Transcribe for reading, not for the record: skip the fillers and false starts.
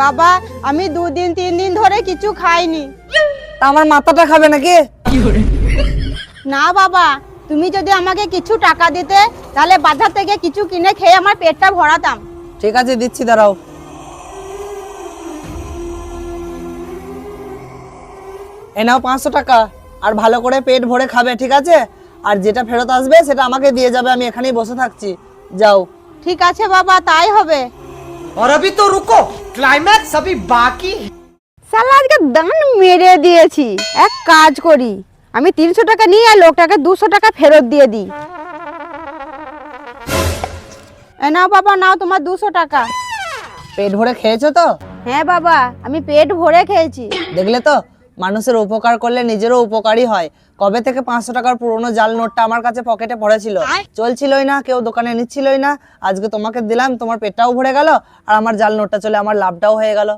বাবা আমি 2 দিন 3 দিন ধরে কিছু খাইনি। তা আমার মাথাটা খাবে নাকি? না বাবা, তুমি যদি আমাকে কিছু টাকা দিতে তাহলে বাজার থেকে কিছু কিনে খেয়ে আমার পেটটা ভরাতাম। ঠিক আছে, দিচ্ছি, দাঁড়াও। এ নাও 500 টাকা, আর ভালো করে পেট ভরে খাবে, ঠিক আছে? আর যেটা ফেরত আসবে সেটা আমাকে দিয়ে যাবে, আমি এখানেই বসে থাকছি। যাও। ঠিক আছে বাবা, তাই হবে। और अभी तो रुको, क्लाइमैक्स अभी बाकी है। শালা আজকে দান মেরে দিয়েছি। এক কাজ করি, আমি 300 টাকা নিয়ে আর লোকটাকে 200 টাকা ফেরত দিয়ে দিই। নাও বাবা, নাও তোমার 200 টাকা। পেট ভরে খেয়েছো তো? হ্যাঁ বাবা, আমি পেট ভরে খেয়েছি। দেখলে তো, মানুষের উপকার করলে নিজেরও উপকারই হয়। কবে থেকে 500 টাকার পুরনো জাল নোটটা আমার কাছে পকেটে পড়েছিল, চলছিলই না, কেউ দোকানে নিচ্ছিলই না। আজকে তোমাকে দিলাম, তোমার পেটটাও ভরে গেল, আর আমার জাল নোটটা চলে আমার লাভটাও হয়ে গেল।